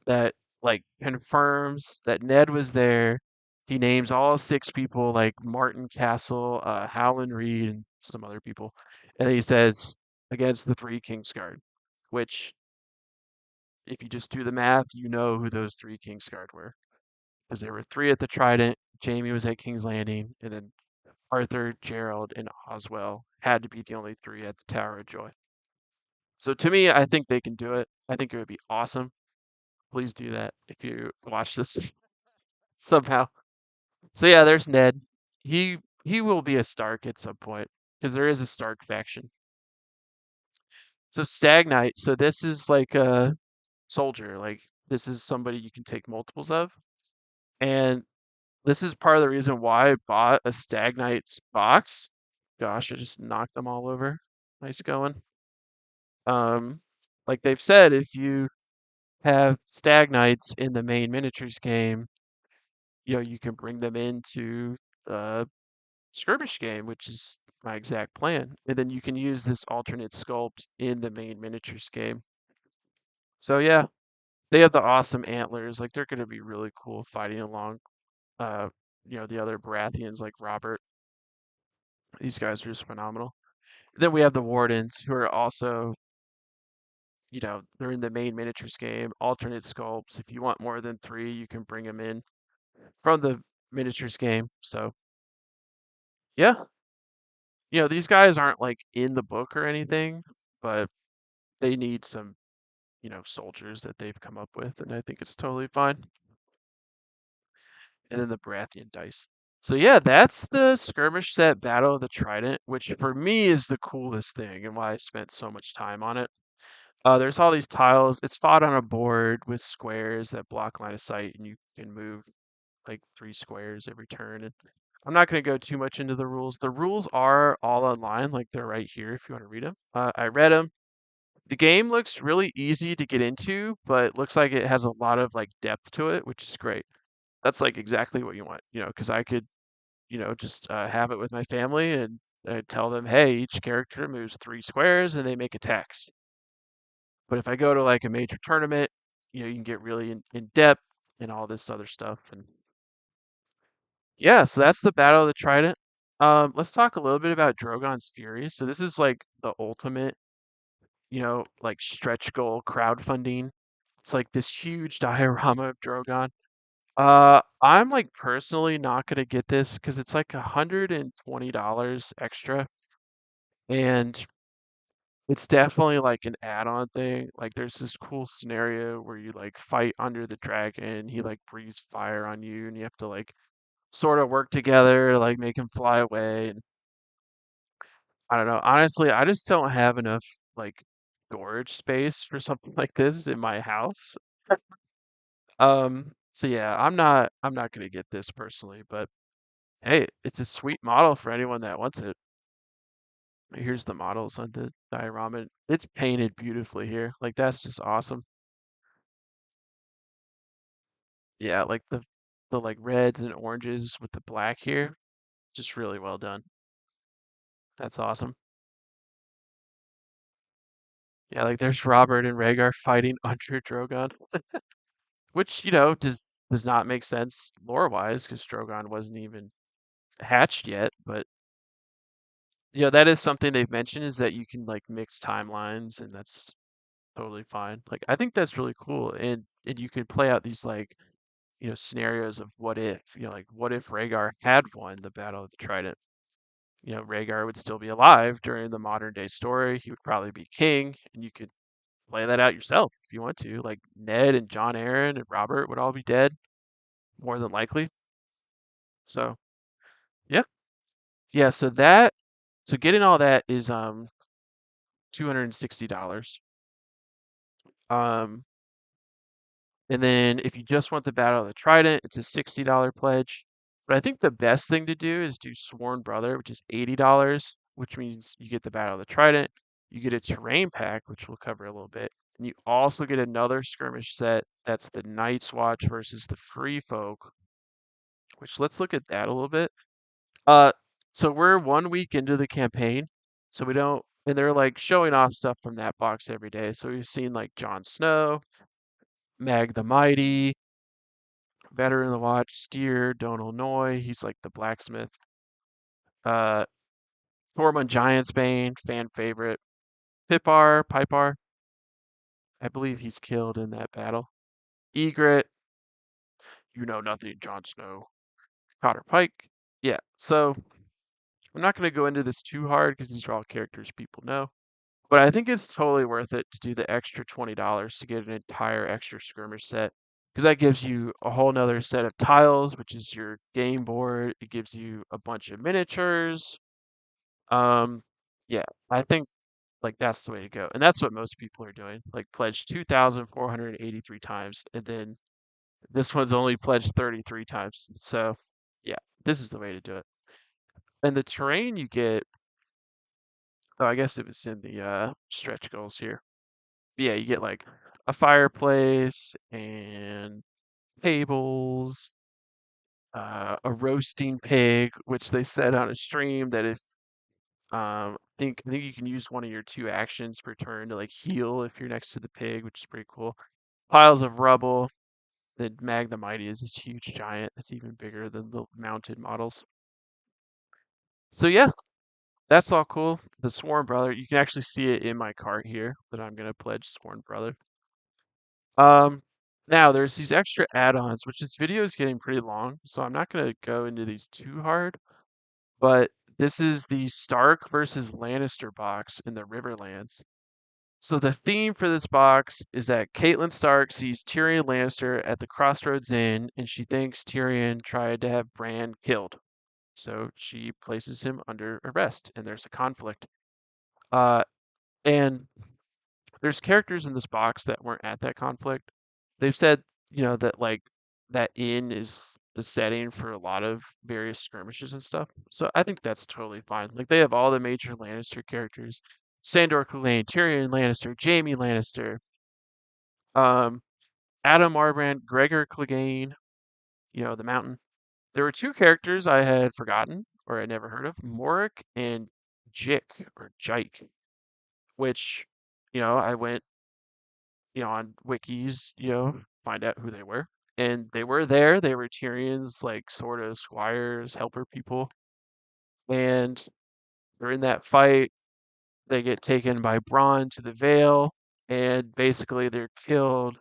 [SPEAKER 1] that like confirms that Ned was there. He names all six people like Martin Castle, Howland Reed, and some other people. And he says against the three Kingsguard, which if you just do the math, you know who those three Kingsguard were. Because there were three at the Trident, Jamie was at King's Landing, and then Arthur, Gerald, and Oswell had to be the only three at the Tower of Joy. So to me, I think they can do it. I think it would be awesome. Please do that if you watch this somehow. So yeah, there's Ned. He will be a Stark at some point because there is a Stark faction. So Stag Knight, so this is like a soldier, like this is somebody you can take multiples of. And this is part of the reason why I bought a Stag Knight's box. Gosh, I just knocked them all over. Nice going. Um, like they've said, if you have Stag Knights in the main miniatures game, you can bring them into the skirmish game, which is my exact plan. And then you can use this alternate sculpt in the main miniatures game. So yeah, they have the awesome antlers. Like they're gonna be really cool fighting along uh the other Baratheons like Robert. These guys are just phenomenal. Then we have the Wardens who are also, they're in the main miniatures game, alternate sculpts. If you want more than three, you can bring them in from the miniatures game. So yeah, these guys aren't like in the book or anything, but they need some, soldiers that they've come up with, and I think it's totally fine. And then the Baratheon dice. So yeah, that's the skirmish set Battle of the Trident, which for me is the coolest thing and why I spent so much time on it. There's all these tiles. It's fought on a board with squares that block line of sight, and you can move like 3 squares every turn. And I'm not going to go too much into the rules. The rules are all online, like they're right here if you want to read them. I read them. The game looks really easy to get into, but looks like it has a lot of like depth to it, which is great. That's like exactly what you want, because I could, just have it with my family and tell them, hey, each character moves 3 squares and they make attacks. But if I go to like a major tournament, you can get really in depth and all this other stuff. And yeah, so that's the Battle of the Trident. Let's talk a little bit about Drogon's Fury. So this is like the ultimate, like stretch goal crowdfunding. It's like this huge diorama of Drogon. I'm like personally not gonna get this because it's like $120 extra, and it's definitely like an add-on thing. Like there's this cool scenario where you like fight under the dragon, he like breathes fire on you, and you have to like sort of work together to like make him fly away. And I don't know. Honestly, I just don't have enough like storage space for something like this in my house. So yeah, I'm not gonna get this personally, but hey, it's a sweet model for anyone that wants it. Here's the models on the diorama. It's painted beautifully here. Like that's just awesome. Yeah, like the like reds and oranges with the black here, just really well done. That's awesome. Yeah, like there's Robert and Rhaegar fighting under Drogon, which, does not make sense lore-wise because Drogon wasn't even hatched yet, but that is something they've mentioned is that you can like mix timelines and that's totally fine. Like I think that's really cool. And you could play out these like, scenarios of what if, like what if Rhaegar had won the Battle of the Trident? Rhaegar would still be alive during the modern day story. He would probably be king, and you could play that out yourself if you want to. Like Ned and John Aaron and Robert would all be dead, more than likely. So yeah. Yeah, so getting all that is $260. Um and then if you just want the Battle of the Trident, it's a $60 pledge. But I think the best thing to do is do Sworn Brother, which is $80, which means you get the Battle of the Trident, you get a terrain pack, which we'll cover a little bit, and you also get another skirmish set that's the Night's Watch versus the Free Folk, which let's look at that a little bit. Uh, so we're 1 week into the campaign, so we don't, and they're like showing off stuff from that box every day. So we've seen like Jon Snow, Mag the Mighty, Veteran of the Watch, Steer, Donal Noy, he's like the blacksmith. Uh, Tormund Giantsbane, fan favorite. Pipar, I believe he's killed in that battle. Egret, you know nothing, Jon Snow. Cotter Pike, yeah. So I'm not going to go into this too hard because these are all characters people know. But I think it's totally worth it to do the extra $20 to get an entire extra skirmish set because that gives you a whole nother set of tiles, which is your game board. It gives you a bunch of miniatures. Um, yeah, I think Like that's the way to go. And that's what most people are doing. Like pledge 2,483 times and then this one's only pledged 33 times. So, yeah, this is the way to do it. And the terrain you get, oh, I guess it was in the stretch goals here. Yeah, you get like a fireplace and tables, a roasting pig, which they said on a stream that if I think you can use one of your two actions per turn to like heal if you're next to the pig, which is pretty cool. Piles of rubble. The Magna Mighty is this huge giant that's even bigger than the mounted models. So yeah, that's all cool. The Sworn Brother, you can actually see it in my cart here that I'm gonna pledge Sworn Brother. Um, Now there's these extra add-ons, which this video is getting pretty long, so I'm not gonna go into these too hard. But this is the Stark versus Lannister box in the Riverlands. So the theme for this box is that Catelyn Stark sees Tyrion Lannister at the Crossroads Inn, and she thinks Tyrion tried to have Bran killed. So she places him under arrest, and there's a conflict. Uh, and there's characters in this box that weren't at that conflict. They've said, that like that inn is the setting for a lot of various skirmishes and stuff. So I think that's totally fine. Like they have all the major Lannister characters. Sandor Clegane, Tyrion Lannister, Jaime Lannister, um, Adam Marbrand, Gregor Clegane, the mountain. There were two characters I had forgotten or I never heard of, Morik and Jik or Jike, which, I went on wikis, find out who they were. And they were there. They were Tyrion's like sort of squires, helper people. And they're in that fight. They get taken by Bronn to the Vale, and basically they're killed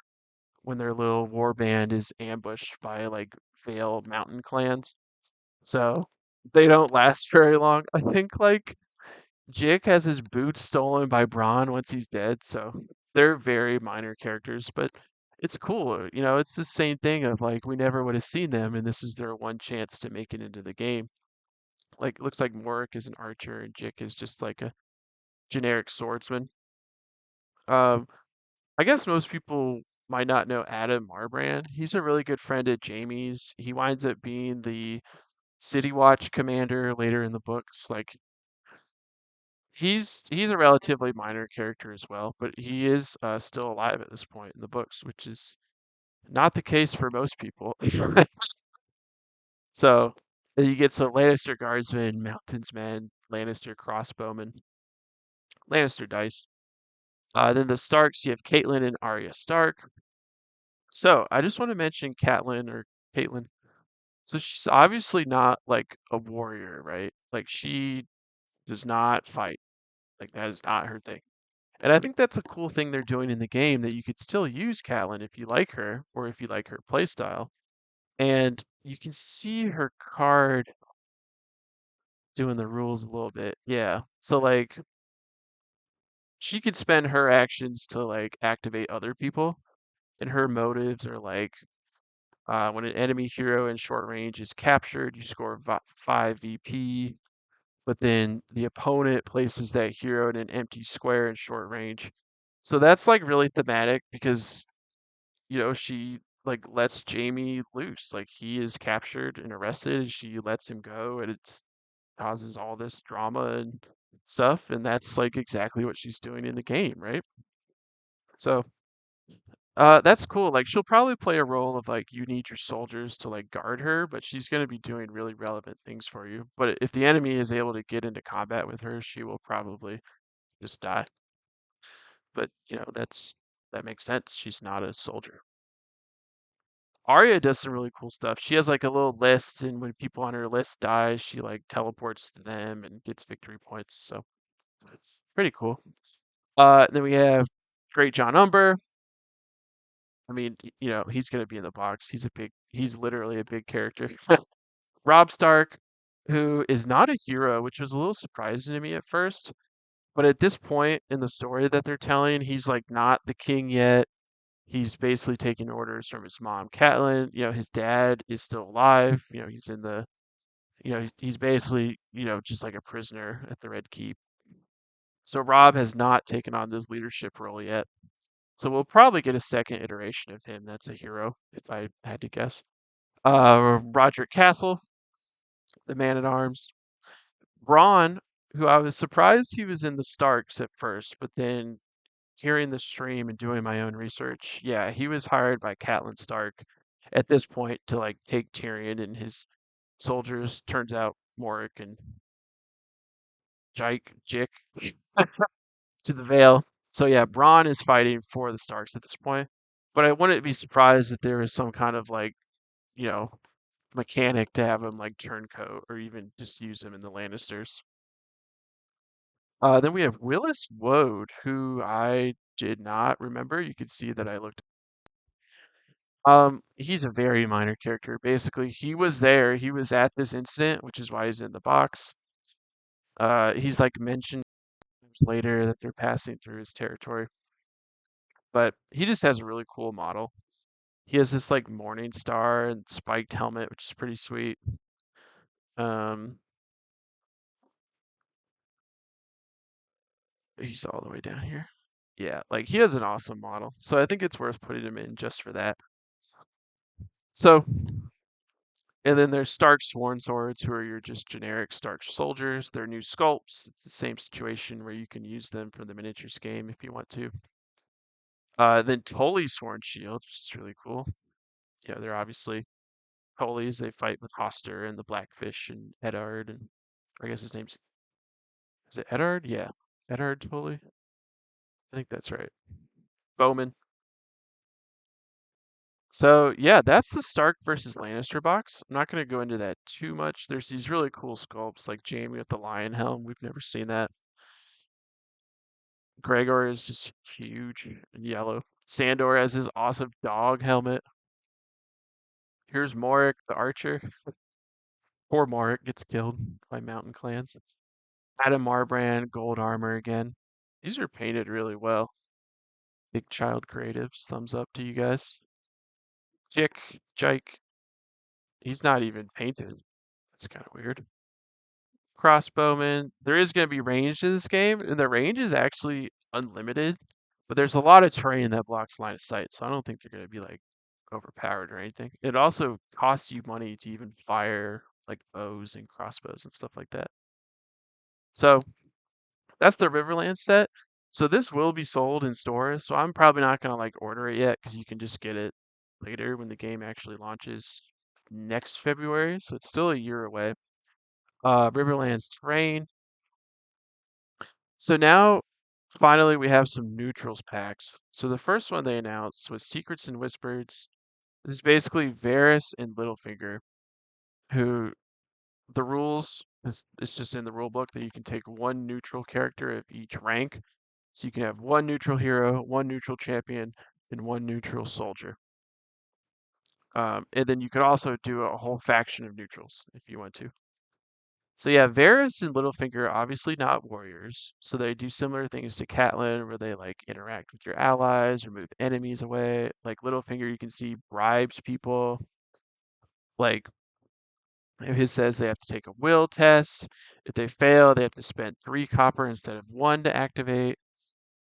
[SPEAKER 1] when their little war band is ambushed by like Vale mountain clans. So they don't last very long. I think like Jake has his boots stolen by Bronn once he's dead, so they're very minor characters, but it's cool. It's the same thing of like we never would have seen them, and this is their one chance to make it into the game. Like, it looks like Morik is an archer and Jake is just like a generic swordsman. Um, I guess most people might not know Adam Marbrand. He's a really good friend at Jamie's. He winds up being the City Watch commander later in the books. Like, he's a relatively minor character as well, but he is still alive at this point in the books, which is not the case for most people. So then you get some Lannister guardsmen, mountains men, Lannister crossbowmen, Lannister dice. Then the Starks, you have Catelyn and Arya Stark. So I just want to mention Catelyn or Caitlyn. So she's obviously not like a warrior, right? Like she does not fight. Like that is not her thing. And I think that's a cool thing they're doing in the game that you could still use Catelyn if you like her or if you like her playstyle. And you can see her card doing the rules a little bit. Yeah. So like she could spend her actions to like activate other people, and her motives are like when an enemy hero in short range is captured, you score 5 VP, but then the opponent places that hero in an empty square in short range. So that's like really thematic because she like lets Jamie loose. Like he is captured and arrested, she lets him go, and it causes all this drama and stuff. And that's like exactly what she's doing in the game, right? So that's cool. Like she'll probably play a role of like you need your soldiers to like guard her, but she's going to be doing really relevant things for you. But if the enemy is able to get into combat with her, she will probably just die. But that makes sense. She's not a soldier. Arya does some really cool stuff. She has like a little list, and when people on her list die, she like teleports to them and gets victory points. So pretty cool. Then we have Great John Umber. I mean, he's gonna be in the box. He's literally a big character. Rob Stark, who is not a hero, which was a little surprising to me at first. But at this point in the story that they're telling, he's like not the king yet. He's basically taking orders from his mom, Catelyn. His dad is still alive. He's in the, he's basically, just like a prisoner at the Red Keep. So Rob has not taken on this leadership role yet. So we'll probably get a second iteration of him. That's a hero, if I had to guess. Roderick Castle, the man at arms. Braun, who I was surprised he was in the Starks at first, but then hearing the stream and doing my own research, yeah, he was hired by Catelyn Stark at this point to like take Tyrion and his soldiers. Turns out Morik and Jick to the Vale. So yeah, Bronn is fighting for the Starks at this point. But I wouldn't be surprised if there was some kind of like, you know, mechanic to have him like turncoat or even just use him in the Lannisters. Then we have Willis Woad, who I did not remember. You could see that I looked. He's a very minor character. Basically, he was there. He was at this incident, which is why he's in the box. He's like mentioned later that they're passing through his territory, but he just has a really cool model. He has this like morning star and spiked helmet, which is pretty sweet. Um, he's all the way down here. Yeah, like he has an awesome model. So I think it's worth putting him in just for that. So, and then there's Stark Sworn Swords, who are your just generic Stark soldiers. They're new sculpts. It's the same situation where you can use them for the miniatures game if you want to. Then Tully Sworn Shields, which is really cool. Yeah, they're obviously Tullys. They fight with Hoster and the Blackfish and Eddard, and I guess his name's is it Eddard? Yeah, Eddard Tully. I think that's right. Bowman. So yeah, that's the Stark versus Lannister box. I'm not going to go into that too much. There's these really cool sculpts like Jaime with the lion helm. We've never seen that. Gregor is just huge and yellow. Sandor has his awesome dog helmet. Here's Morik, the archer. Poor Morik gets killed by mountain clans. Adam Marbrand, gold armor again. These are painted really well. Big Child Creatives, thumbs up to you guys. Jike, he's not even painted. That's kind of weird. Crossbowman. There is going to be range in this game, and the range is actually unlimited, but there's a lot of terrain that blocks line of sight, so I don't think they're going to be like overpowered or anything. It also costs you money to even fire like bows and crossbows and stuff like that. So that's the Riverland set. So this will be sold in stores, so I'm probably not going to like order it yet because you can just get it later when the game actually launches next February, so it's still a year away. Riverland's terrain. So now, finally, we have some neutrals packs. So the first one they announced was Secrets and Whispers. This is basically Varys and Littlefinger, who the rules is it's just in the rule book that you can take one neutral character of each rank. So you can have one neutral hero, one neutral champion, and one neutral soldier. And then you could also do a whole faction of neutrals if you want to. So yeah, Varys and Littlefinger are obviously not warriors, so they do similar things to Catelyn, where they like interact with your allies or move enemies away. Like Littlefinger, you can see bribes people. Like his says they have to take a will test. If they fail, they have to spend 3 copper instead of 1 to activate.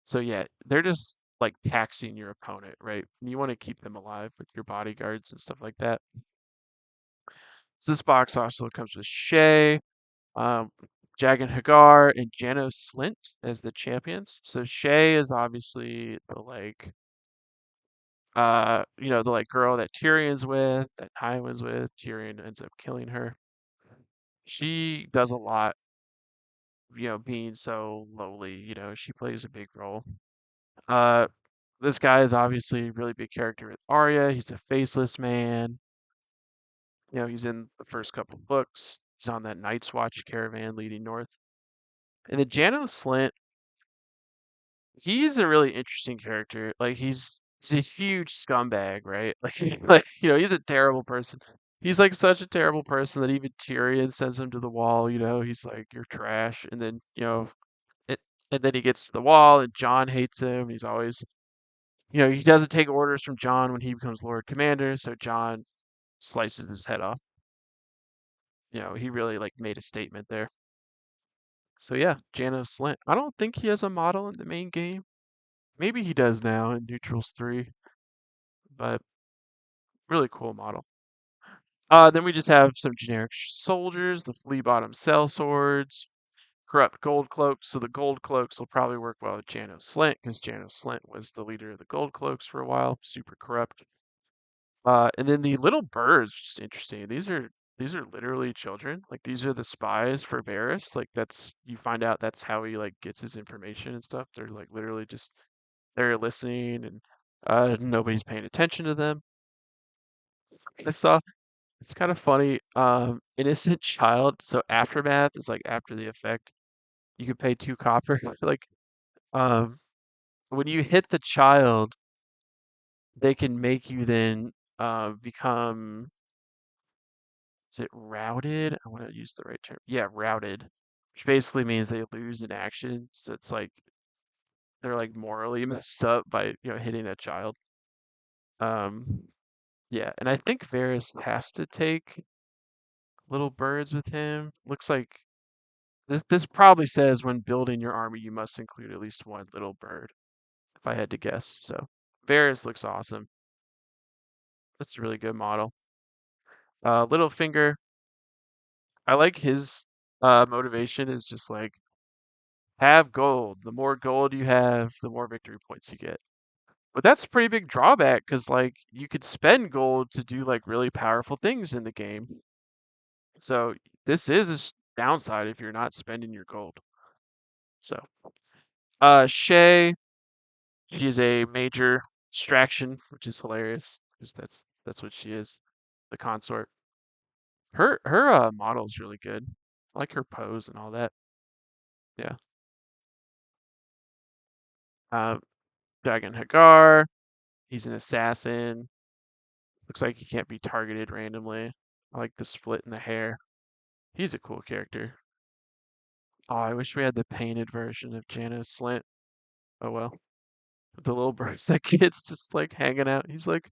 [SPEAKER 1] So yeah, they're just like taxing your opponent, right? And you want to keep them alive with your bodyguards and stuff like that. So this box also comes with Shay, um, Jagan Hagar and Janos Slint as the champions. So Shay is obviously the like the like girl that Tyrion's with, that Tywin's with. Tyrion ends up killing her. She does a lot, being so lowly, she plays a big role. Uh this guy is obviously a really big character with Arya. He's a faceless man. He's in the first couple of books. He's on that Night's Watch caravan leading north. And the Janos Slint, he's a really interesting character. Like he's a huge scumbag, right? He's a terrible person. He's like such a terrible person that even Tyrion sends him to the wall. He's like, "You're trash," and then it, and then he gets to the wall, and Jon hates him. He's always, he doesn't take orders from Jon when he becomes Lord Commander, so Jon slices his head off. He really like made a statement there. So yeah, Janos Slint. I don't think he has a model in the main game. Maybe he does now in Neutrals 3, but really cool model. Then we just have some generic soldiers, the flea bottom cell swords, corrupt gold cloaks. So the gold cloaks will probably work well with Janos Slint because Janos Slint was the leader of the gold cloaks for a while, super corrupt. And then the little birds, which is interesting. These are literally children. Like these are the spies for Varys. Like that's you find out that's how he like gets his information and stuff. They're like literally just they're listening and nobody's paying attention to them. I saw it's kind of funny. Innocent child. So aftermath is like after the effect. You could pay 2 copper. Like um when you hit the child, they can make you then become is it routed? I want to use the right term. Yeah, routed, which basically means they lose in action. So it's like they're like morally messed up by hitting a child. Um, yeah, and I think Varys has to take little birds with him. Looks like this probably says when building your army you must include at least one little bird. If I had to guess, so Varys looks awesome. That's a really good model. Littlefinger, I like his motivation is just like have gold. The more gold you have, the more victory points you get. But that's a pretty big drawback because like you could spend gold to do like really powerful things in the game. So this is a downside if you're not spending your gold. So Shay, she's a major distraction, which is hilarious because that's what she is, the consort. Her model's really good. I like her pose and all that. Yeah. Uh, Dragon Hagar, he's an assassin. Looks like he can't be targeted randomly. I like the split in the hair. He's a cool character. Oh, I wish we had the painted version of Janos Slint. Oh well. The little birds that kid's just like hanging out. He's like,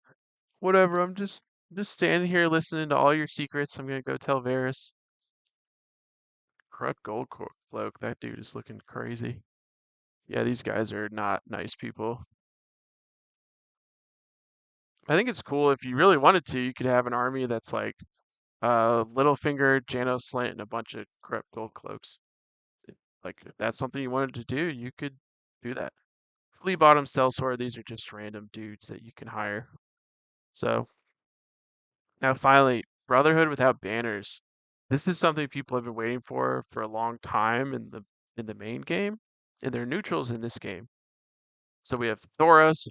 [SPEAKER 1] whatever, I'm just standing here listening to all your secrets. I'm gonna go tell Varys. Corrupt gold cloak. That dude is looking crazy. Yeah, these guys are not nice people. I think it's cool if you really wanted to, you could have an army that's like Littlefinger, Janos Slint, and a bunch of corrupt gold cloaks. Like if that's something you wanted to do, you could do that. Flea bottom sellsword, these are just random dudes that you can hire. So now finally, Brotherhood without banners. This is something people have been waiting for a long time in the main game, and they're neutrals in this game. So we have Thoros,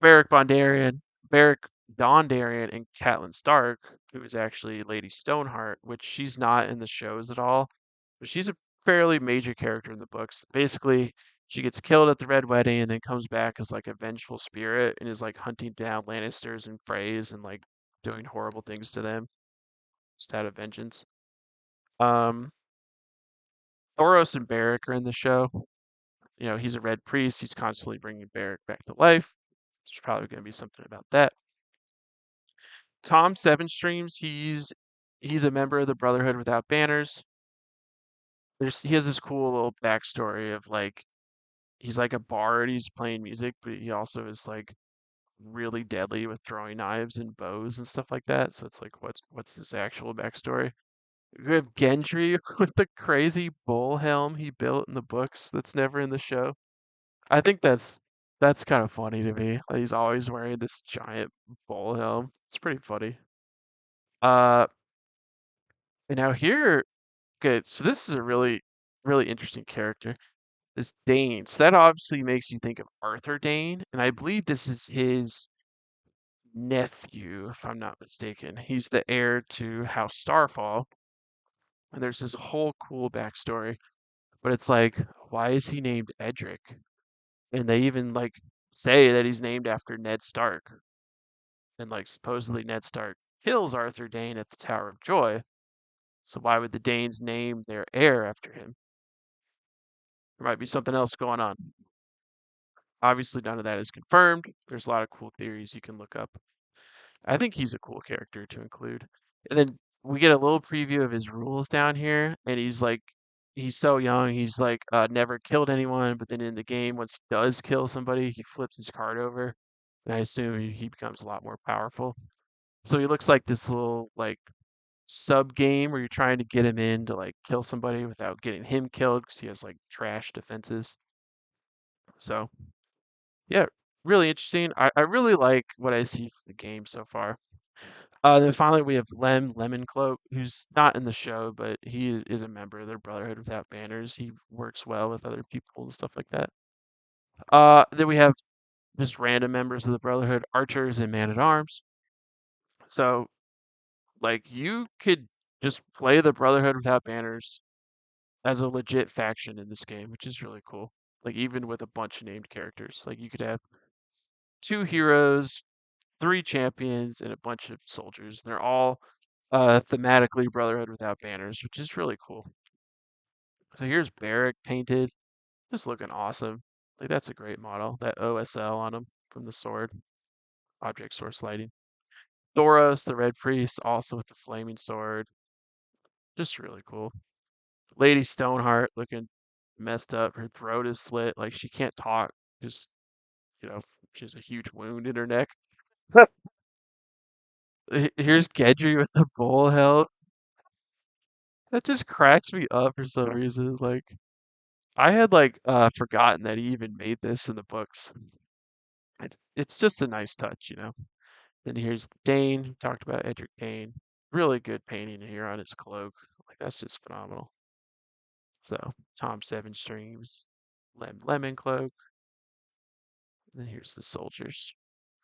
[SPEAKER 1] Beric Bondarian, Beric Dondarrion, and Catelyn Stark, who is actually Lady Stoneheart, which she's not in the shows at all, but she's a fairly major character in the books. Basically, she gets killed at the Red Wedding and then comes back as like a vengeful spirit and is like hunting down Lannisters and Freys and like doing horrible things to them just out of vengeance. Um, Thoros and Beric are in the show. He's a red priest. He's constantly bringing Beric back to life. There's probably going to be something about that. Tom Seven Streams, he's a member of the Brotherhood without banners. He has this cool little backstory of like he's like a bard, he's playing music, but he also is like really deadly with throwing knives and bows and stuff like that. So it's like what's his actual backstory? We have Gendry with the crazy bull helm he built in the books that's never in the show. I think that's kind of funny to me. Like he's always wearing this giant bull helm. It's pretty funny. Uh and now here, okay, so this is a really interesting character. This Dane. So that obviously makes you think of Arthur Dane, and I believe this is his nephew, if I'm not mistaken. He's the heir to House Starfall, and there's this whole cool backstory. But it's like, why is he named Edric? And they even like say that he's named after Ned Stark, and like supposedly Ned Stark kills Arthur Dane at the Tower of Joy. So why would the Danes name their heir after him? There might be something else going on. Obviously, none of that is confirmed. There's a lot of cool theories you can look up. I think he's a cool character to include. And then we get a little preview of his rules down here, and he's like he's so young. He's like never killed anyone, but then in the game, once he does kill somebody, he flips his card over, and I assume he becomes a lot more powerful. So he looks like this little like sub game where you're trying to get him in to like kill somebody without getting him killed because he has like trash defenses. So yeah, really interesting. I really like what I see for the game so far. Then finally we have Lemon Cloak, who's not in the show, but he is a member of the Brotherhood Without Banners. He works well with other people and stuff like that. Then we have just random members of the Brotherhood, archers and man at arms. So like you could just play the Brotherhood Without Banners as a legit faction in this game, which is really cool. Like even with a bunch of named characters, like you could have two heroes, three champions, and a bunch of soldiers. They're all thematically Brotherhood Without Banners, which is really cool. So here's Barrack painted, just looking awesome. Like that's a great model. That OSL on him from the sword, object source lighting. Thoros, the Red Priest, also with the flaming sword, just really cool. Lady Stoneheart looking messed up. Her throat is slit, like she can't talk. Just you know, she has a huge wound in her neck. Here's Gedry with the bull held. That just cracks me up for some reason. Like I had like forgotten that he even made this in the books. It's just a nice touch, you know. Then here's Dane, who talked about Edric Dane. Really good painting here on his cloak. Like that's just phenomenal. So Tom Seven Streams, Lemon Cloak. And then here's the soldiers,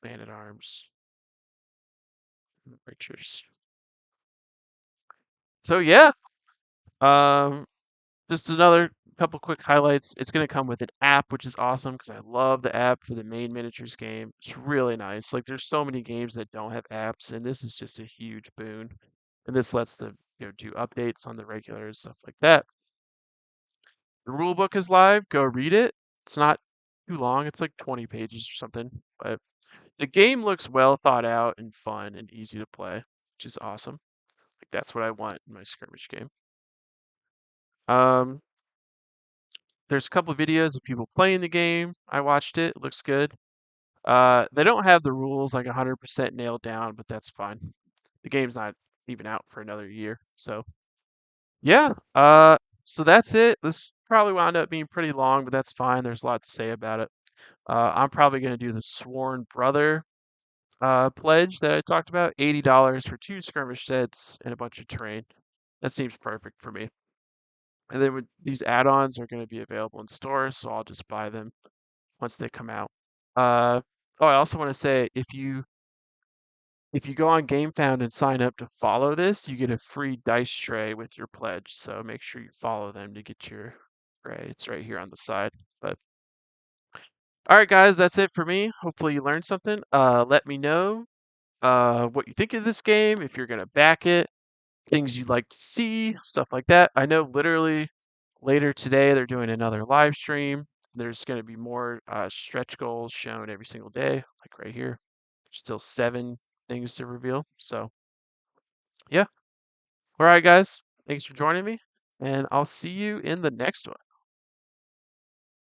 [SPEAKER 1] man at arms, and the archers. So yeah, um, just another couple quick highlights. It's going to come with an app, which is awesome because I love the app for the main miniatures game. It's really nice. Like there's so many games that don't have apps, and this is just a huge boon. And this lets them do updates on the regular and stuff like that. The rule book is live. Go read it. It's not too long. It's like 20 pages or something. But the game looks well thought out and fun and easy to play, which is awesome. Like that's what I want in my skirmish game. Um, there's a couple of videos of people playing the game. I watched it. It looks good. They don't have the rules like 100% nailed down, but that's fine. The game's not even out for another year. So, yeah. So that's it. This probably wound up being pretty long, but that's fine. There's a lot to say about it. I'm probably going to do the Sworn Brother pledge that I talked about, $80 for 2 skirmish sets and a bunch of terrain. That seems perfect for me. And then these add-ons are going to be available in stores, so I'll just buy them once they come out. Oh, I also want to say if you go on GameFound and sign up to follow this, you get a free dice tray with your pledge. So make sure you follow them to get your tray. It's right here on the side. But all right, guys, that's it for me. Hopefully you learned something. Let me know what you think of this game, if you're gonna back it, things you'd like to see, stuff like that. I know literally later today they're doing another live stream. There's going to be more stretch goals shown every single day, like right here. There's still 7 things to reveal. So, yeah. All right, guys. Thanks for joining me, and I'll see you in the next one.